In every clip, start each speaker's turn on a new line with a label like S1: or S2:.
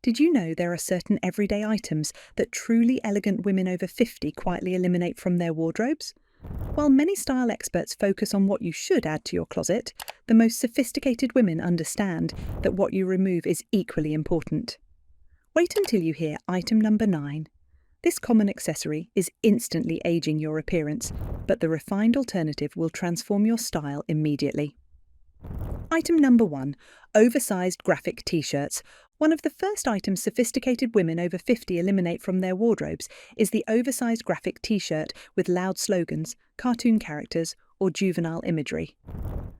S1: Did you know there are certain everyday items that truly elegant women over 50 quietly eliminate from their wardrobes? While many style experts focus on what you should add to your closet, the most sophisticated women understand that what you remove is equally important. Wait until you hear item number 9. This common accessory is instantly aging your appearance, but the refined alternative will transform your style immediately. Item number 1. Oversized graphic t-shirts. One of the first items sophisticated women over 50 eliminate from their wardrobes is the oversized graphic t-shirt with loud slogans, cartoon characters, or juvenile imagery.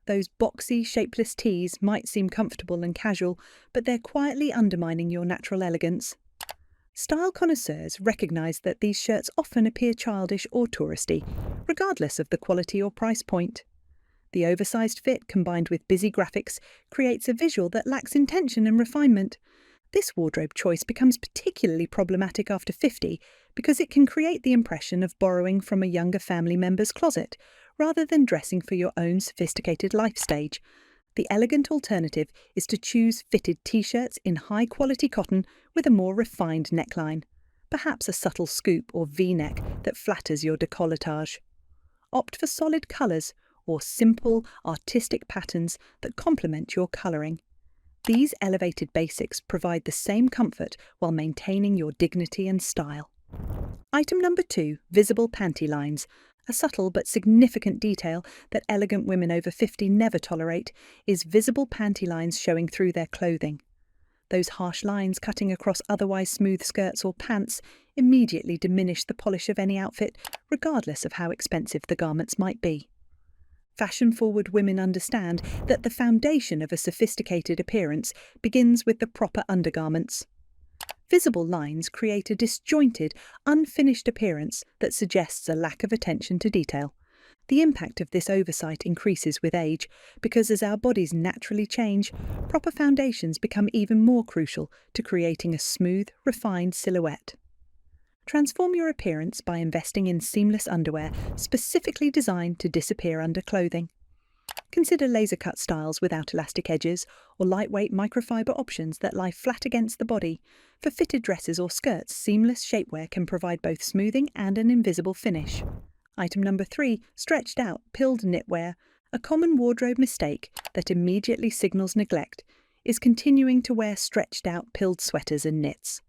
S1: Those boxy, shapeless tees might seem comfortable and casual, but they're quietly undermining your natural elegance. Style connoisseurs recognise that these shirts often appear childish or touristy, regardless of the quality or price point. The oversized fit combined with busy graphics creates a visual that lacks intention and refinement. This wardrobe choice becomes particularly problematic after 50 because it can create the impression of borrowing from a younger family member's closet, rather than dressing for your own sophisticated life stage. The elegant alternative is to choose fitted t-shirts in high-quality cotton with a more refined neckline, perhaps a subtle scoop or V-neck that flatters your décolletage. Opt for solid colours or simple, artistic patterns that complement your colouring. These elevated basics provide the same comfort while maintaining your dignity and style. Item number 2, visible panty lines. A subtle but significant detail that elegant women over 50 never tolerate is visible panty lines showing through their clothing. Those harsh lines cutting across otherwise smooth skirts or pants immediately diminish the polish of any outfit, regardless of how expensive the garments might be. Fashion-forward women understand that the foundation of a sophisticated appearance begins with the proper undergarments. Visible lines create a disjointed, unfinished appearance that suggests a lack of attention to detail. The impact of this oversight increases with age, because as our bodies naturally change, proper foundations become even more crucial to creating a smooth, refined silhouette. Transform your appearance by investing in seamless underwear specifically designed to disappear under clothing. Consider laser-cut styles without elastic edges or lightweight microfiber options that lie flat against the body. For fitted dresses or skirts, seamless shapewear can provide both smoothing and an invisible finish. Item number 3, stretched out, pilled knitwear. A common wardrobe mistake that immediately signals neglect is continuing to wear stretched out, pilled sweaters and knits.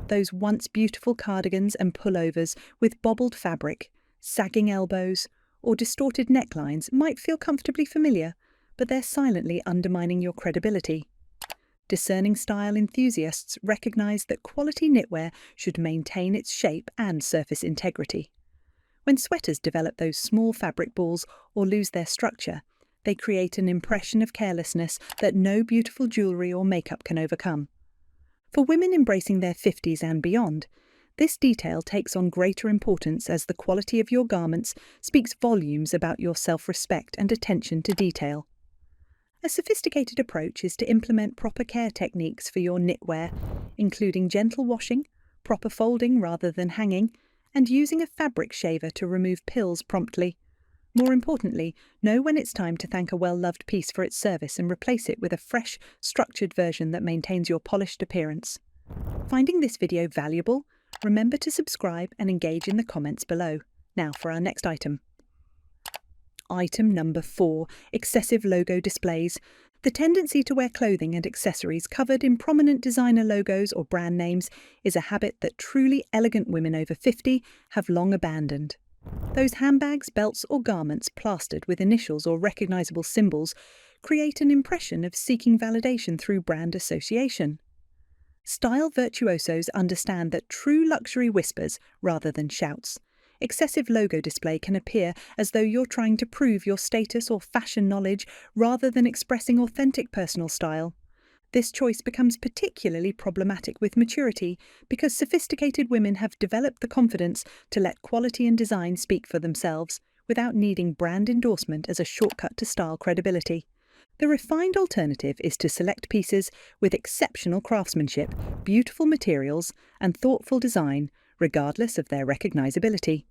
S1: Those once beautiful cardigans and pullovers with bobbled fabric, sagging elbows, or distorted necklines might feel comfortably familiar, but they're silently undermining your credibility. Discerning style enthusiasts recognise that quality knitwear should maintain its shape and surface integrity. When sweaters develop those small fabric balls or lose their structure, they create an impression of carelessness that no beautiful jewellery or makeup can overcome. For women embracing their 50s and beyond, this detail takes on greater importance as the quality of your garments speaks volumes about your self-respect and attention to detail. A sophisticated approach is to implement proper care techniques for your knitwear, including gentle washing, proper folding rather than hanging, and using a fabric shaver to remove pills promptly. More importantly, know when it's time to thank a well-loved piece for its service and replace it with a fresh, structured version that maintains your polished appearance. Finding this video valuable? Remember to subscribe and engage in the comments below. Now for our next item. Item number 4, excessive logo displays. The tendency to wear clothing and accessories covered in prominent designer logos or brand names is a habit that truly elegant women over 50 have long abandoned. Those handbags, belts or garments plastered with initials or recognizable symbols create an impression of seeking validation through brand association. Style virtuosos understand that true luxury whispers rather than shouts. Excessive logo display can appear as though you're trying to prove your status or fashion knowledge rather than expressing authentic personal style. This choice becomes particularly problematic with maturity because sophisticated women have developed the confidence to let quality and design speak for themselves without needing brand endorsement as a shortcut to style credibility. The refined alternative is to select pieces with exceptional craftsmanship, beautiful materials, and thoughtful design, regardless of their recognizability.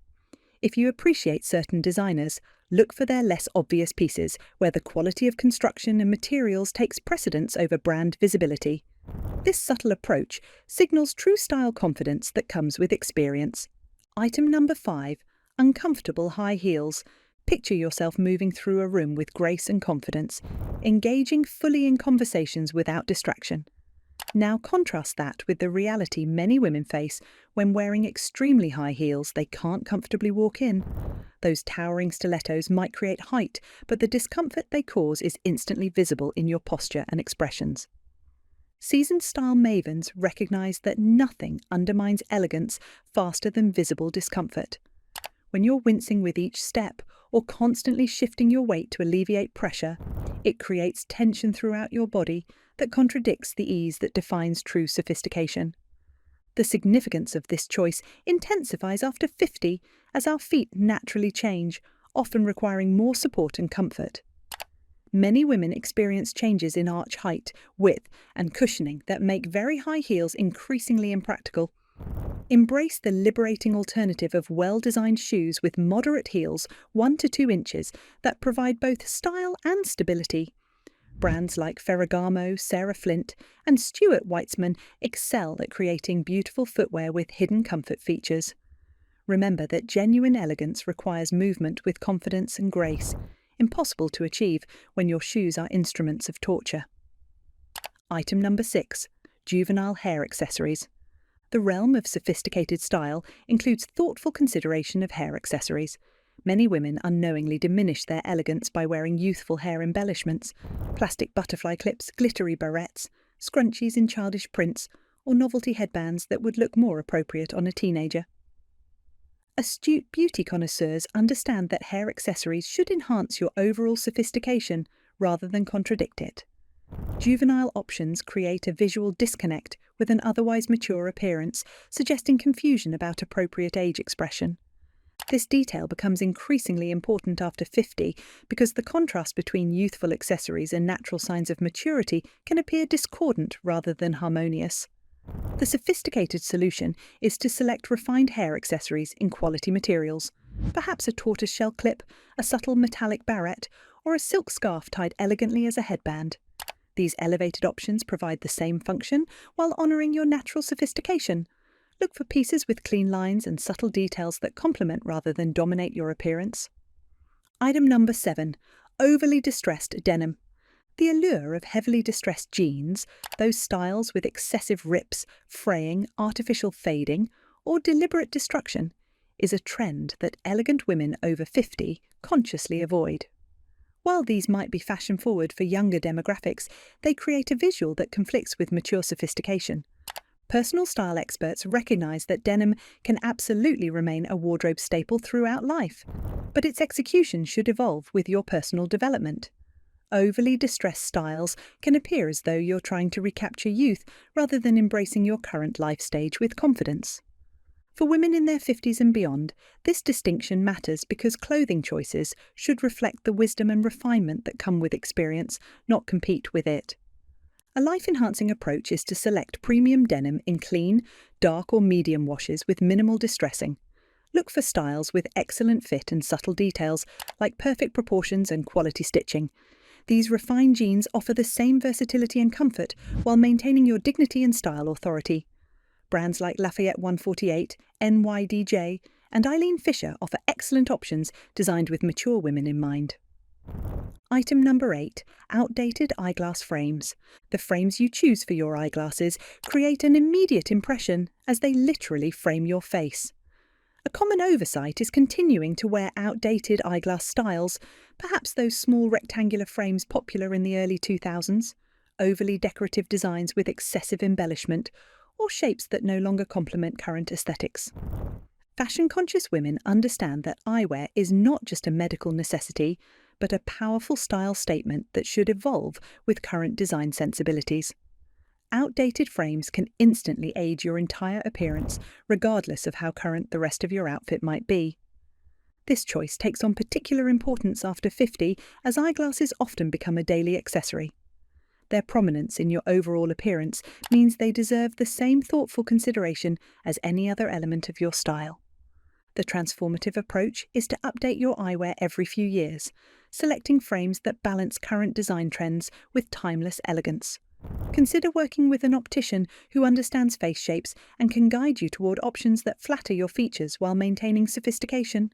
S1: If you appreciate certain designers, look for their less obvious pieces where the quality of construction and materials takes precedence over brand visibility. This subtle approach signals true style confidence that comes with experience. Item number 5. Uncomfortable high heels. Picture yourself moving through a room with grace and confidence, engaging fully in conversations without distraction. Now contrast that with the reality many women face when wearing extremely high heels they can't comfortably walk in. Those towering stilettos might create height, but the discomfort they cause is instantly visible in your posture and expressions. Seasoned style mavens recognize that nothing undermines elegance faster than visible discomfort. When you're wincing with each step or constantly shifting your weight to alleviate pressure, it creates tension throughout your body that contradicts the ease that defines true sophistication. The significance of this choice intensifies after 50 as our feet naturally change, often requiring more support and comfort. Many women experience changes in arch height, width, and cushioning that make very high heels increasingly impractical. Embrace the liberating alternative of well-designed shoes with moderate heels, 1 to 2 inches, that provide both style and stability. Brands like Ferragamo, Sarah Flint, and Stuart Weitzman excel at creating beautiful footwear with hidden comfort features. Remember that genuine elegance requires movement with confidence and grace, impossible to achieve when your shoes are instruments of torture. Item number 6. Juvenile hair accessories. The realm of sophisticated style includes thoughtful consideration of hair accessories. Many women unknowingly diminish their elegance by wearing youthful hair embellishments, plastic butterfly clips, glittery barrettes, scrunchies in childish prints, or novelty headbands that would look more appropriate on a teenager. Astute beauty connoisseurs understand that hair accessories should enhance your overall sophistication rather than contradict it. Juvenile options create a visual disconnect with an otherwise mature appearance, suggesting confusion about appropriate age expression. This detail becomes increasingly important after 50 because the contrast between youthful accessories and natural signs of maturity can appear discordant rather than harmonious. The sophisticated solution is to select refined hair accessories in quality materials, perhaps a tortoiseshell clip, a subtle metallic barrette, or a silk scarf tied elegantly as a headband. These elevated options provide the same function while honouring your natural sophistication. Look for pieces with clean lines and subtle details that complement rather than dominate your appearance. Item number 7. Overly distressed denim. The allure of heavily distressed jeans, those styles with excessive rips, fraying, artificial fading, or deliberate destruction, is a trend that elegant women over 50 consciously avoid. While these might be fashion-forward for younger demographics, they create a visual that conflicts with mature sophistication. Personal style experts recognise that denim can absolutely remain a wardrobe staple throughout life, but its execution should evolve with your personal development. Overly distressed styles can appear as though you're trying to recapture youth rather than embracing your current life stage with confidence. For women in their 50s and beyond, this distinction matters because clothing choices should reflect the wisdom and refinement that come with experience, not compete with it. A life-enhancing approach is to select premium denim in clean, dark or medium washes with minimal distressing. Look for styles with excellent fit and subtle details, like perfect proportions and quality stitching. These refined jeans offer the same versatility and comfort while maintaining your dignity and style authority. Brands like Lafayette 148, NYDJ, and Eileen Fisher offer excellent options designed with mature women in mind. Item number 8. Outdated eyeglass frames. The frames you choose for your eyeglasses create an immediate impression as they literally frame your face. A common oversight is continuing to wear outdated eyeglass styles, perhaps those small rectangular frames popular in the early 2000s, overly decorative designs with excessive embellishment, or shapes that no longer complement current aesthetics. Fashion-conscious women understand that eyewear is not just a medical necessity, but a powerful style statement that should evolve with current design sensibilities. Outdated frames can instantly age your entire appearance, regardless of how current the rest of your outfit might be. This choice takes on particular importance after 50, as eyeglasses often become a daily accessory. Their prominence in your overall appearance means they deserve the same thoughtful consideration as any other element of your style. The transformative approach is to update your eyewear every few years, selecting frames that balance current design trends with timeless elegance. Consider working with an optician who understands face shapes and can guide you toward options that flatter your features while maintaining sophistication.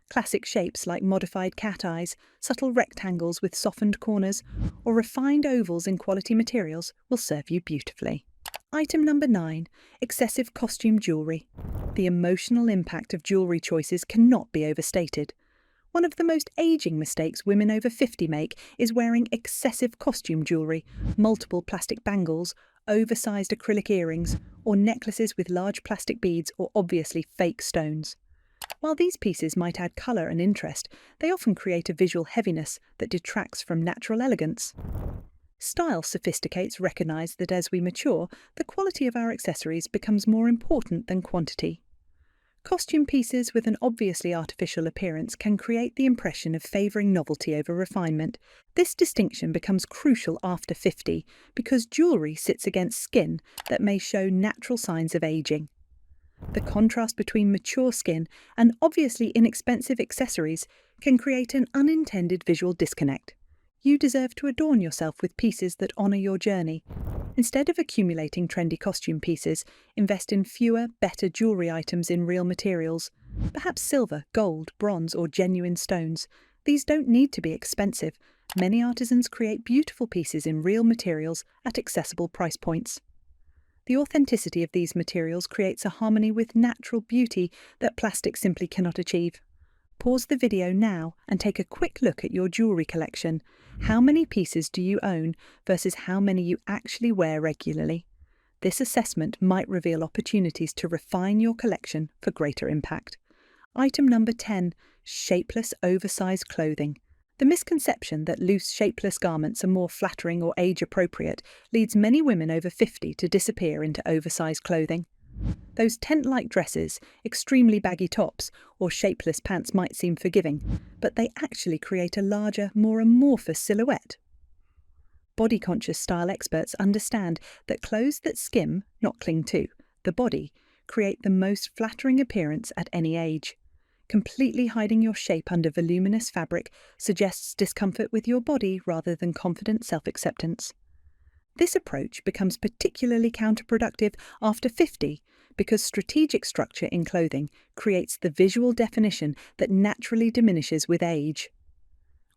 S1: Classic shapes like modified cat eyes, subtle rectangles with softened corners, or refined ovals in quality materials will serve you beautifully. Item number 9. Excessive costume jewellery. The emotional impact of jewellery choices cannot be overstated. One of the most aging mistakes women over 50 make is wearing excessive costume jewellery, multiple plastic bangles, oversized acrylic earrings, or necklaces with large plastic beads or obviously fake stones. While these pieces might add colour and interest, they often create a visual heaviness that detracts from natural elegance. Style sophisticates recognise that as we mature, the quality of our accessories becomes more important than quantity. Costume pieces with an obviously artificial appearance can create the impression of favouring novelty over refinement. This distinction becomes crucial after 50 because jewellery sits against skin that may show natural signs of ageing. The contrast between mature skin and obviously inexpensive accessories can create an unintended visual disconnect. You deserve to adorn yourself with pieces that honour your journey. Instead of accumulating trendy costume pieces, invest in fewer, better jewellery items in real materials. Perhaps silver, gold, bronze, or genuine stones. These don't need to be expensive. Many artisans create beautiful pieces in real materials at accessible price points. The authenticity of these materials creates a harmony with natural beauty that plastic simply cannot achieve. Pause the video now and take a quick look at your jewellery collection. How many pieces do you own versus how many you actually wear regularly? This assessment might reveal opportunities to refine your collection for greater impact. Item number 10. Shapeless oversized clothing. The misconception that loose, shapeless garments are more flattering or age-appropriate leads many women over 50 to disappear into oversized clothing. Those tent-like dresses, extremely baggy tops, or shapeless pants might seem forgiving, but they actually create a larger, more amorphous silhouette. Body-conscious style experts understand that clothes that skim, not cling to, the body, create the most flattering appearance at any age. Completely hiding your shape under voluminous fabric suggests discomfort with your body rather than confident self-acceptance. This approach becomes particularly counterproductive after 50 because strategic structure in clothing creates the visual definition that naturally diminishes with age.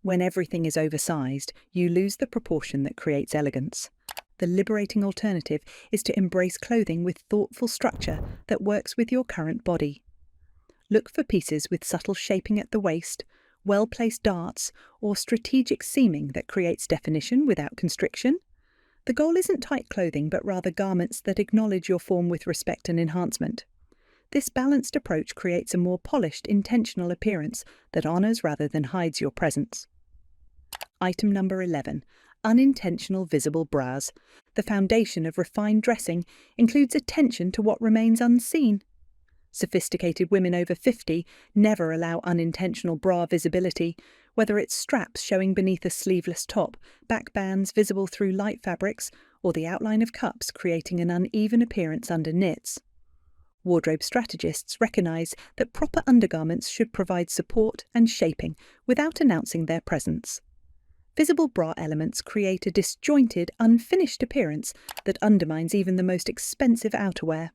S1: When everything is oversized, you lose the proportion that creates elegance. The liberating alternative is to embrace clothing with thoughtful structure that works with your current body. Look for pieces with subtle shaping at the waist, well-placed darts, or strategic seaming that creates definition without constriction. The goal isn't tight clothing, but rather garments that acknowledge your form with respect and enhancement. This balanced approach creates a more polished, intentional appearance that honours rather than hides your presence. Item number 11. Unintentional visible bras. The foundation of refined dressing includes attention to what remains unseen. Sophisticated women over 50 never allow unintentional bra visibility, whether it's straps showing beneath a sleeveless top, back bands visible through light fabrics, or the outline of cups creating an uneven appearance under knits. Wardrobe strategists recognise that proper undergarments should provide support and shaping without announcing their presence. Visible bra elements create a disjointed, unfinished appearance that undermines even the most expensive outerwear.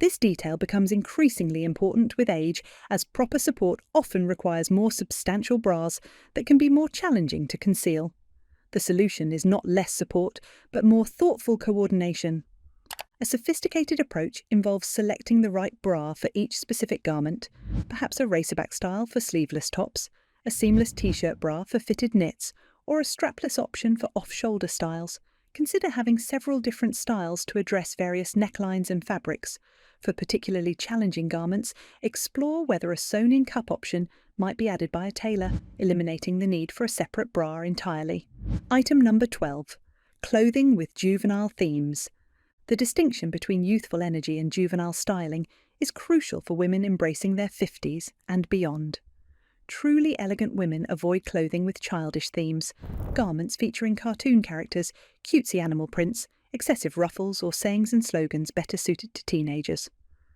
S1: This detail becomes increasingly important with age, as proper support often requires more substantial bras that can be more challenging to conceal. The solution is not less support, but more thoughtful coordination. A sophisticated approach involves selecting the right bra for each specific garment, perhaps a racerback style for sleeveless tops, a seamless t-shirt bra for fitted knits, or a strapless option for off-shoulder styles. Consider having several different styles to address various necklines and fabrics. For particularly challenging garments, explore whether a sewn-in cup option might be added by a tailor, eliminating the need for a separate bra entirely. Item number 12. Clothing with juvenile themes. The distinction between youthful energy and juvenile styling is crucial for women embracing their 50s and beyond. Truly elegant women avoid clothing with childish themes, garments featuring cartoon characters, cutesy animal prints, excessive ruffles, or sayings and slogans better suited to teenagers.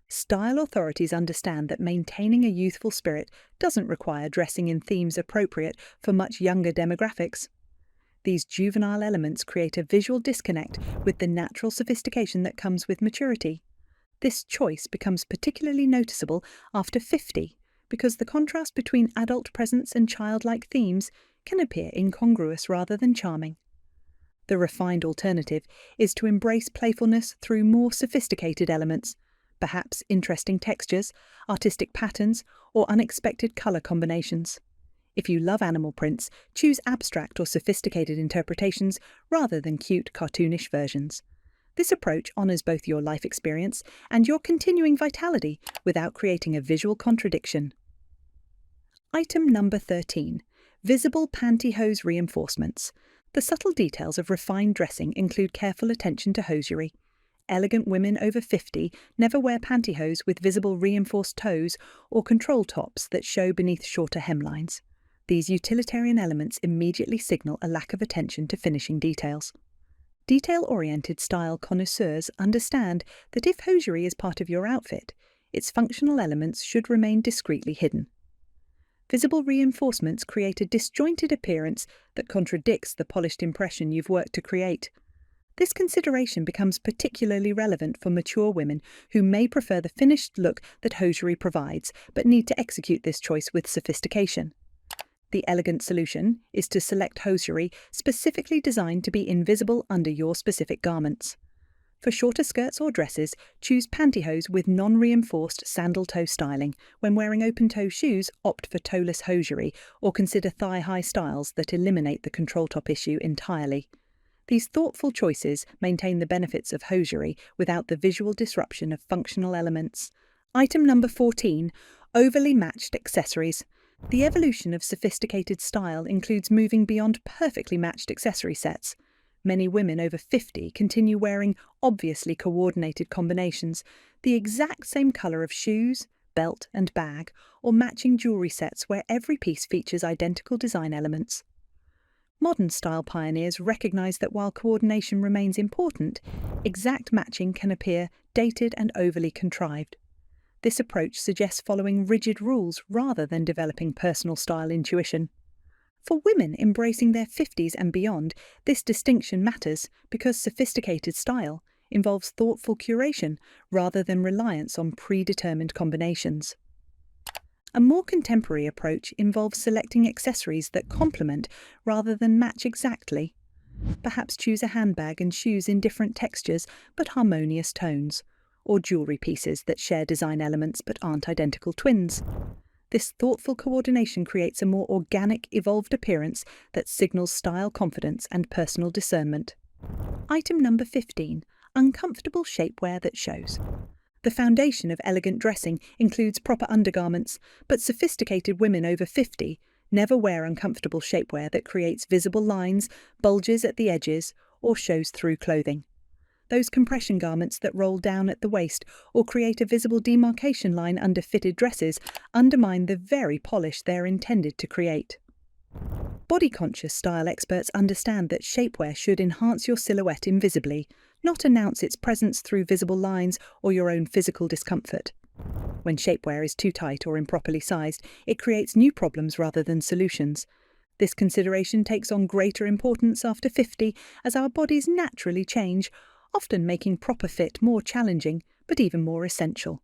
S1: Style authorities understand that maintaining a youthful spirit doesn't require dressing in themes appropriate for much younger demographics. These juvenile elements create a visual disconnect with the natural sophistication that comes with maturity. This choice becomes particularly noticeable after 50, because the contrast between adult presence and childlike themes can appear incongruous rather than charming. The refined alternative is to embrace playfulness through more sophisticated elements, perhaps interesting textures, artistic patterns, or unexpected colour combinations. If you love animal prints, choose abstract or sophisticated interpretations rather than cute, cartoonish versions. This approach honours both your life experience and your continuing vitality without creating a visual contradiction. Item number 13. Visible pantyhose reinforcements. The subtle details of refined dressing include careful attention to hosiery. Elegant women over 50 never wear pantyhose with visible reinforced toes or control tops that show beneath shorter hemlines. These utilitarian elements immediately signal a lack of attention to finishing details. Detail-oriented style connoisseurs understand that if hosiery is part of your outfit, its functional elements should remain discreetly hidden. Visible reinforcements create a disjointed appearance that contradicts the polished impression you've worked to create. This consideration becomes particularly relevant for mature women who may prefer the finished look that hosiery provides, but need to execute this choice with sophistication. The elegant solution is to select hosiery specifically designed to be invisible under your specific garments. For shorter skirts or dresses, choose pantyhose with non-reinforced sandal toe styling. When wearing open-toe shoes, opt for toeless hosiery or consider thigh-high styles that eliminate the control top issue entirely. These thoughtful choices maintain the benefits of hosiery without the visual disruption of functional elements. Item number 14. Overly matched accessories. The evolution of sophisticated style includes moving beyond perfectly matched accessory sets. Many women over 50 continue wearing obviously coordinated combinations, the exact same colour of shoes, belt and bag, or matching jewellery sets where every piece features identical design elements. Modern style pioneers recognise that while coordination remains important, exact matching can appear dated and overly contrived. This approach suggests following rigid rules rather than developing personal style intuition. For women embracing their 50s and beyond, this distinction matters because sophisticated style involves thoughtful curation rather than reliance on predetermined combinations. A more contemporary approach involves selecting accessories that complement rather than match exactly. Perhaps choose a handbag and shoes in different textures but harmonious tones, or jewellery pieces that share design elements but aren't identical twins. This thoughtful coordination creates a more organic, evolved appearance that signals style confidence and personal discernment. Item number 15. Uncomfortable shapewear that shows. The foundation of elegant dressing includes proper undergarments, but sophisticated women over 50 never wear uncomfortable shapewear that creates visible lines, bulges at the edges, or shows through clothing. Those compression garments that roll down at the waist or create a visible demarcation line under fitted dresses undermine the very polish they're intended to create. Body-conscious style experts understand that shapewear should enhance your silhouette invisibly, not announce its presence through visible lines or your own physical discomfort. When shapewear is too tight or improperly sized, it creates new problems rather than solutions. This consideration takes on greater importance after 50 as our bodies naturally change, often making proper fit more challenging, but even more essential.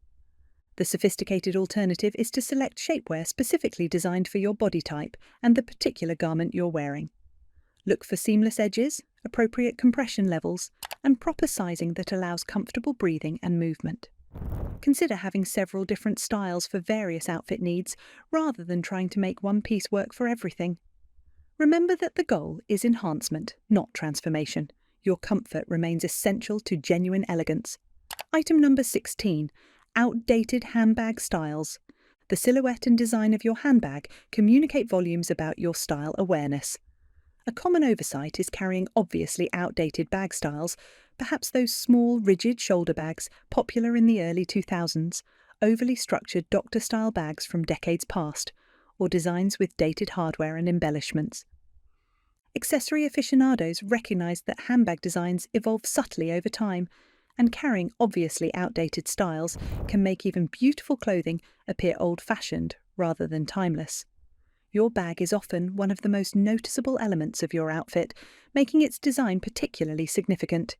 S1: The sophisticated alternative is to select shapewear specifically designed for your body type and the particular garment you're wearing. Look for seamless edges, appropriate compression levels, and proper sizing that allows comfortable breathing and movement. Consider having several different styles for various outfit needs, rather than trying to make one piece work for everything. Remember that the goal is enhancement, not transformation. Your comfort remains essential to genuine elegance. Item number 16. Outdated handbag styles. The silhouette and design of your handbag communicate volumes about your style awareness. A common oversight is carrying obviously outdated bag styles, perhaps those small, rigid shoulder bags popular in the early 2000s, overly structured doctor-style bags from decades past, or designs with dated hardware and embellishments. Accessory aficionados recognise that handbag designs evolve subtly over time, and carrying obviously outdated styles can make even beautiful clothing appear old-fashioned rather than timeless. Your bag is often one of the most noticeable elements of your outfit, making its design particularly significant.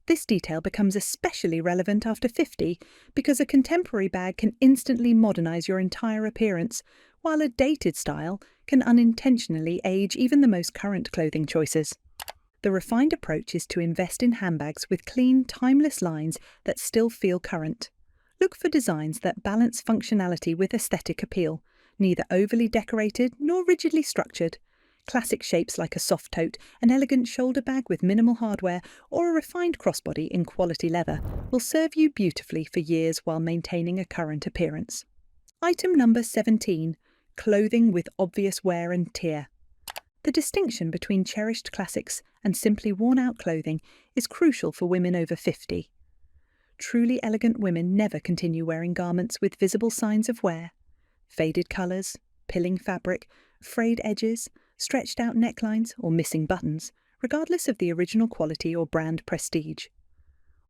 S1: This detail becomes especially relevant after 50 because a contemporary bag can instantly modernize your entire appearance, while a dated style can unintentionally age even the most current clothing choices. The refined approach is to invest in handbags with clean, timeless lines that still feel current. Look for designs that balance functionality with aesthetic appeal, neither overly decorated nor rigidly structured. Classic shapes like a soft tote, an elegant shoulder bag with minimal hardware, or a refined crossbody in quality leather will serve you beautifully for years while maintaining a current appearance. Item number 17. Clothing with obvious wear and tear. The distinction between cherished classics and simply worn-out clothing is crucial for women over 50. Truly elegant women never continue wearing garments with visible signs of wear. Faded colours, pilling fabric, frayed edges, stretched-out necklines, or missing buttons, regardless of the original quality or brand prestige.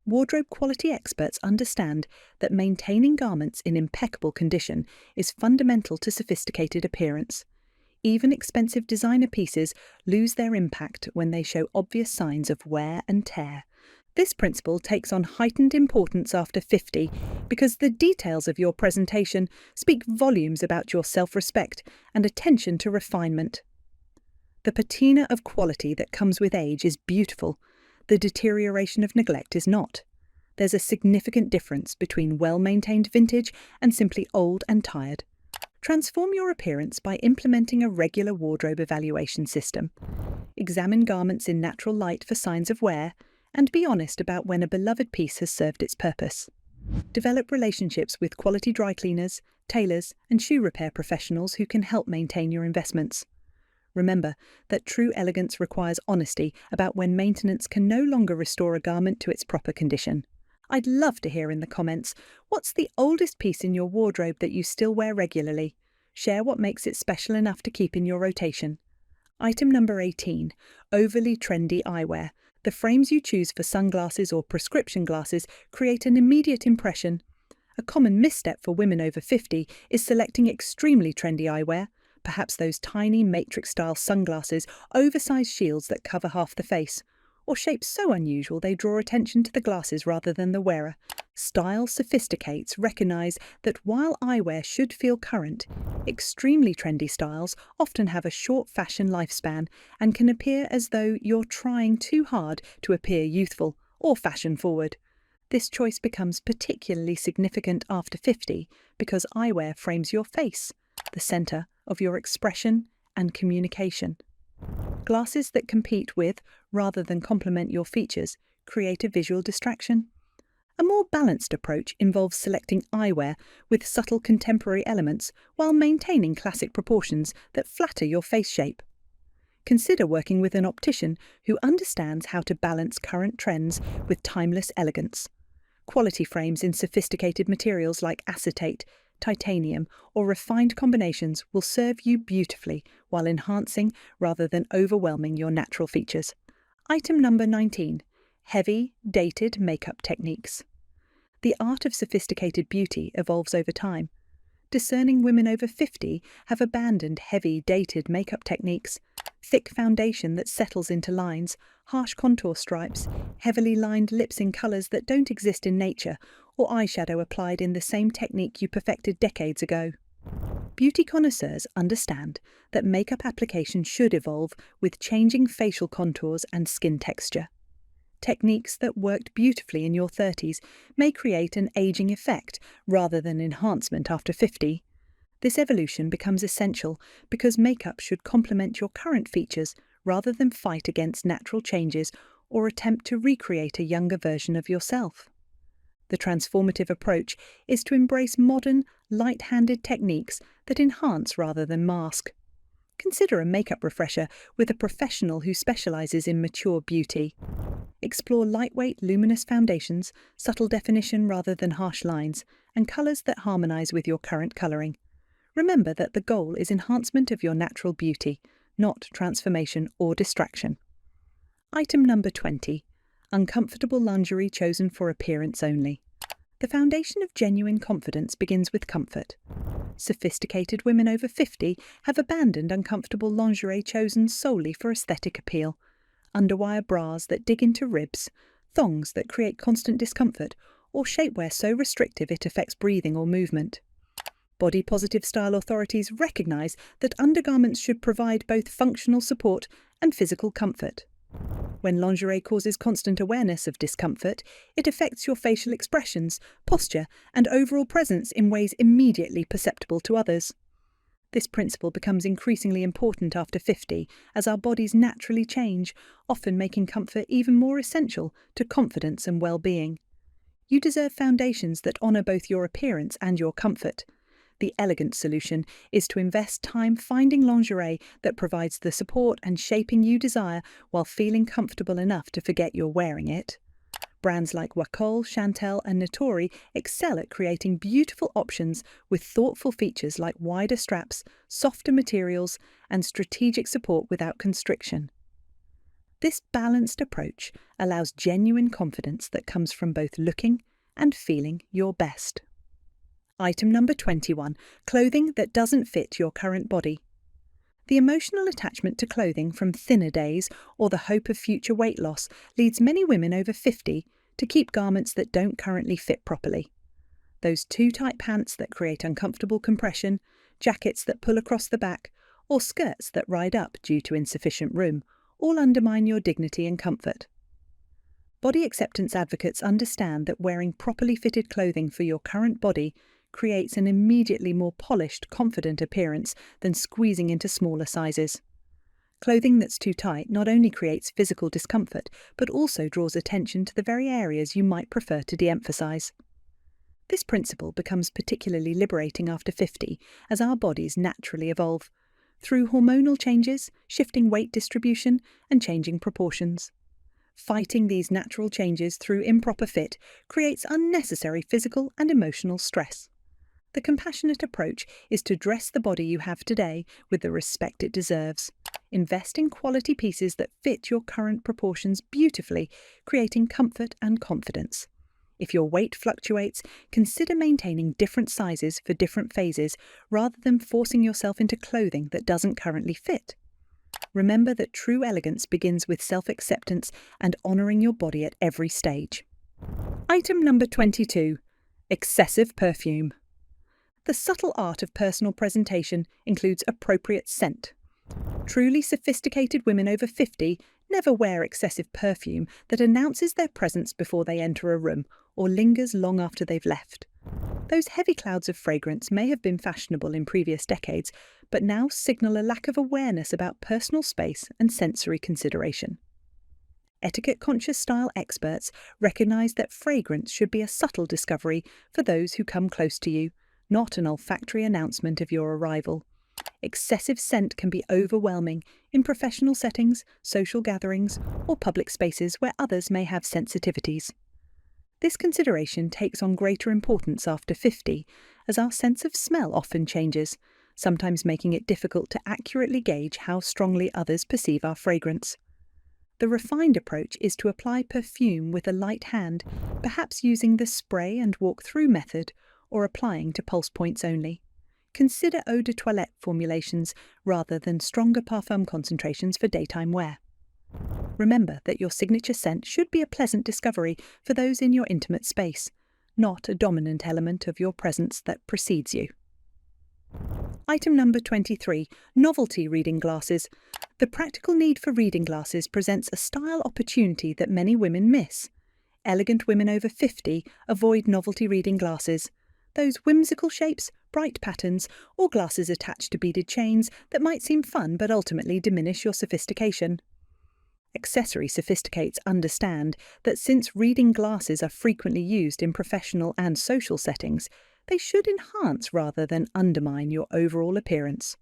S1: Wardrobe quality experts understand that maintaining garments in impeccable condition is fundamental to sophisticated appearance. Even expensive designer pieces lose their impact when they show obvious signs of wear and tear. This principle takes on heightened importance after 50 because the details of your presentation speak volumes about your self-respect and attention to refinement. The patina of quality that comes with age is beautiful. The deterioration of neglect is not. There's a significant difference between well-maintained vintage and simply old and tired. Transform your appearance by implementing a regular wardrobe evaluation system. Examine garments in natural light for signs of wear, and be honest about when a beloved piece has served its purpose. Develop relationships with quality dry cleaners, tailors, and shoe repair professionals who can help maintain your investments. Remember that true elegance requires honesty about when maintenance can no longer restore a garment to its proper condition. I'd love to hear in the comments, what's the oldest piece in your wardrobe that you still wear regularly? Share what makes it special enough to keep in your rotation. Item number 18. Overly trendy eyewear. The frames you choose for sunglasses or prescription glasses create an immediate impression. A common misstep for women over 50 is selecting extremely trendy eyewear, perhaps those tiny matrix-style sunglasses, oversized shields that cover half the face, or shapes so unusual they draw attention to the glasses rather than the wearer. Style sophisticates recognize that while eyewear should feel current, extremely trendy styles often have a short fashion lifespan and can appear as though you're trying too hard to appear youthful or fashion-forward. This choice becomes particularly significant after 50 because eyewear frames your face, the center of your expression and communication. Glasses that compete with, rather than complement your features, create a visual distraction. A more balanced approach involves selecting eyewear with subtle contemporary elements while maintaining classic proportions that flatter your face shape. Consider working with an optician who understands how to balance current trends with timeless elegance. Quality frames in sophisticated materials like acetate, titanium, or refined combinations will serve you beautifully while enhancing rather than overwhelming your natural features. Item number 19. Heavy, dated makeup techniques. The art of sophisticated beauty evolves over time. Discerning women over 50 have abandoned heavy, dated makeup techniques. Thick foundation that settles into lines, harsh contour stripes, heavily lined lips in colours that don't exist in nature, or eyeshadow applied in the same technique you perfected decades ago. Beauty connoisseurs understand that makeup application should evolve with changing facial contours and skin texture. Techniques that worked beautifully in your 30s may create an aging effect rather than enhancement after 50. This evolution becomes essential because makeup should complement your current features rather than fight against natural changes or attempt to recreate a younger version of yourself. The transformative approach is to embrace modern, light-handed techniques that enhance rather than mask. Consider a makeup refresher with a professional who specializes in mature beauty. Explore lightweight, luminous foundations, subtle definition rather than harsh lines, and colors that harmonize with your current coloring. Remember that the goal is enhancement of your natural beauty, not transformation or distraction. Item number 20. Uncomfortable lingerie chosen for appearance only. The foundation of genuine confidence begins with comfort. Sophisticated women over 50 have abandoned uncomfortable lingerie chosen solely for aesthetic appeal. Underwire bras that dig into ribs, thongs that create constant discomfort, or shapewear so restrictive it affects breathing or movement. Body-positive style authorities recognise that undergarments should provide both functional support and physical comfort. When lingerie causes constant awareness of discomfort, it affects your facial expressions, posture, and overall presence in ways immediately perceptible to others. This principle becomes increasingly important after 50 as our bodies naturally change, often making comfort even more essential to confidence and well-being. You deserve foundations that honour both your appearance and your comfort. The elegant solution is to invest time finding lingerie that provides the support and shaping you desire while feeling comfortable enough to forget you're wearing it. Brands like Wacol, Chantel and Novelty excel at creating beautiful options with thoughtful features like wider straps, softer materials, and strategic support without constriction. This balanced approach allows genuine confidence that comes from both looking and feeling your best. Item number 21. Clothing that doesn't fit your current body. The emotional attachment to clothing from thinner days or the hope of future weight loss leads many women over 50 to keep garments that don't currently fit properly. Those too tight pants that create uncomfortable compression, jackets that pull across the back, or skirts that ride up due to insufficient room, all undermine your dignity and comfort. Body acceptance advocates understand that wearing properly fitted clothing for your current body creates an immediately more polished, confident appearance than squeezing into smaller sizes. Clothing that's too tight not only creates physical discomfort, but also draws attention to the very areas you might prefer to de-emphasize. This principle becomes particularly liberating after 50, as our bodies naturally evolve, through hormonal changes, shifting weight distribution, and changing proportions. Fighting these natural changes through improper fit creates unnecessary physical and emotional stress. The compassionate approach is to dress the body you have today with the respect it deserves. Invest in quality pieces that fit your current proportions beautifully, creating comfort and confidence. If your weight fluctuates, consider maintaining different sizes for different phases rather than forcing yourself into clothing that doesn't currently fit. Remember that true elegance begins with self-acceptance and honouring your body at every stage. Item number 22. Excessive perfume. The subtle art of personal presentation includes appropriate scent. Truly sophisticated women over 50 never wear excessive perfume that announces their presence before they enter a room or lingers long after they've left. Those heavy clouds of fragrance may have been fashionable in previous decades, but now signal a lack of awareness about personal space and sensory consideration. Etiquette-conscious style experts recognise that fragrance should be a subtle discovery for those who come close to you, not an olfactory announcement of your arrival. Excessive scent can be overwhelming in professional settings, social gatherings, or public spaces where others may have sensitivities. This consideration takes on greater importance after 50, as our sense of smell often changes, sometimes making it difficult to accurately gauge how strongly others perceive our fragrance. The refined approach is to apply perfume with a light hand, perhaps using the spray and walk-through method, or applying to pulse points only. Consider eau de toilette formulations rather than stronger parfum concentrations for daytime wear. Remember that your signature scent should be a pleasant discovery for those in your intimate space, not a dominant element of your presence that precedes you. Item number 23. Novelty reading glasses. The practical need for reading glasses presents a style opportunity that many women miss. Elegant women over 50 avoid novelty reading glasses. Those whimsical shapes, bright patterns, or glasses attached to beaded chains that might seem fun but ultimately diminish your sophistication. Accessory sophisticates understand that since reading glasses are frequently used in professional and social settings, they should enhance rather than undermine your overall appearance.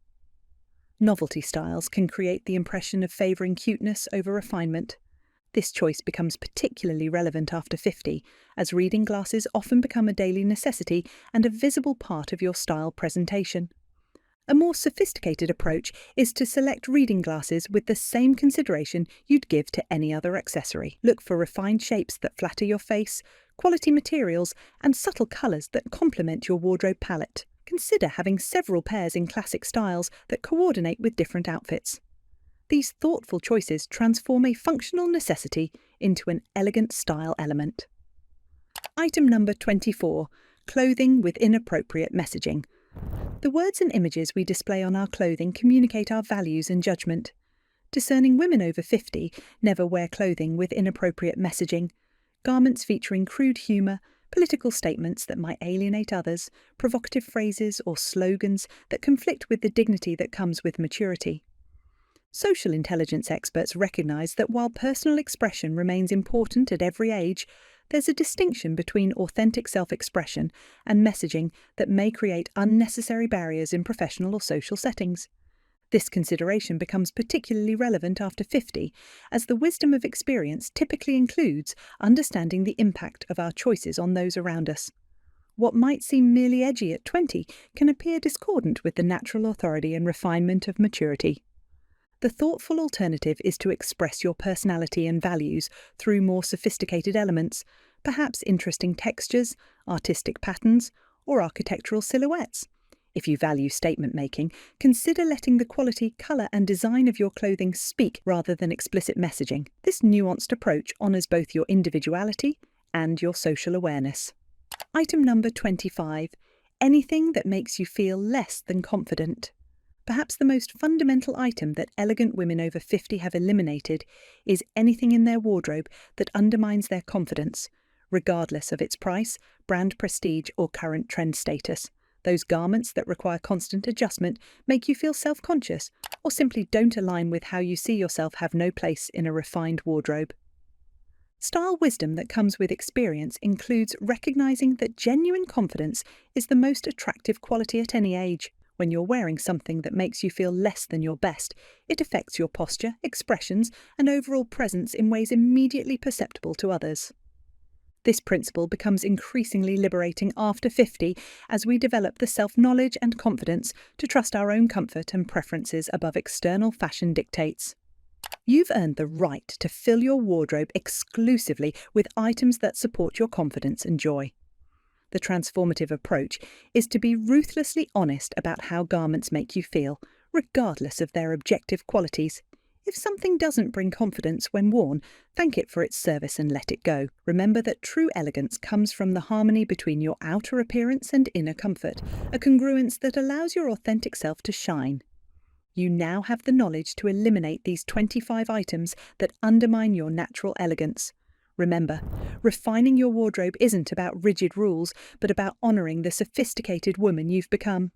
S1: Novelty styles can create the impression of favouring cuteness over refinement. This choice becomes particularly relevant after 50, as reading glasses often become a daily necessity and a visible part of your style presentation. A more sophisticated approach is to select reading glasses with the same consideration you'd give to any other accessory. Look for refined shapes that flatter your face, quality materials, and subtle colours that complement your wardrobe palette. Consider having several pairs in classic styles that coordinate with different outfits. These thoughtful choices transform a functional necessity into an elegant style element. Item number 24. Clothing with inappropriate messaging. The words and images we display on our clothing communicate our values and judgment. Discerning women over 50 never wear clothing with inappropriate messaging. Garments featuring crude humour, political statements that might alienate others, provocative phrases or slogans that conflict with the dignity that comes with maturity. Social intelligence experts recognise that while personal expression remains important at every age, there's a distinction between authentic self-expression and messaging that may create unnecessary barriers in professional or social settings. This consideration becomes particularly relevant after 50, as the wisdom of experience typically includes understanding the impact of our choices on those around us. What might seem merely edgy at 20 can appear discordant with the natural authority and refinement of maturity. The thoughtful alternative is to express your personality and values through more sophisticated elements, perhaps interesting textures, artistic patterns, or architectural silhouettes. If you value statement making, consider letting the quality, colour and design of your clothing speak rather than explicit messaging. This nuanced approach honours both your individuality and your social awareness. Item number 25. Anything that makes you feel less than confident. Perhaps the most fundamental item that elegant women over 50 have eliminated is anything in their wardrobe that undermines their confidence, regardless of its price, brand prestige or current trend status. Those garments that require constant adjustment, make you feel self-conscious, or simply don't align with how you see yourself have no place in a refined wardrobe. Style wisdom that comes with experience includes recognizing that genuine confidence is the most attractive quality at any age. When you're wearing something that makes you feel less than your best, it affects your posture, expressions, and overall presence in ways immediately perceptible to others. This principle becomes increasingly liberating after 50 as we develop the self-knowledge and confidence to trust our own comfort and preferences above external fashion dictates. You've earned the right to fill your wardrobe exclusively with items that support your confidence and joy. The transformative approach is to be ruthlessly honest about how garments make you feel, regardless of their objective qualities. If something doesn't bring confidence when worn, thank it for its service and let it go. Remember that true elegance comes from the harmony between your outer appearance and inner comfort, a congruence that allows your authentic self to shine. You now have the knowledge to eliminate these 25 items that undermine your natural elegance. Remember, refining your wardrobe isn't about rigid rules, but about honouring the sophisticated woman you've become.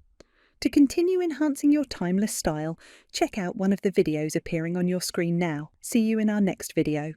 S1: To continue enhancing your timeless style, check out one of the videos appearing on your screen now. See you in our next video.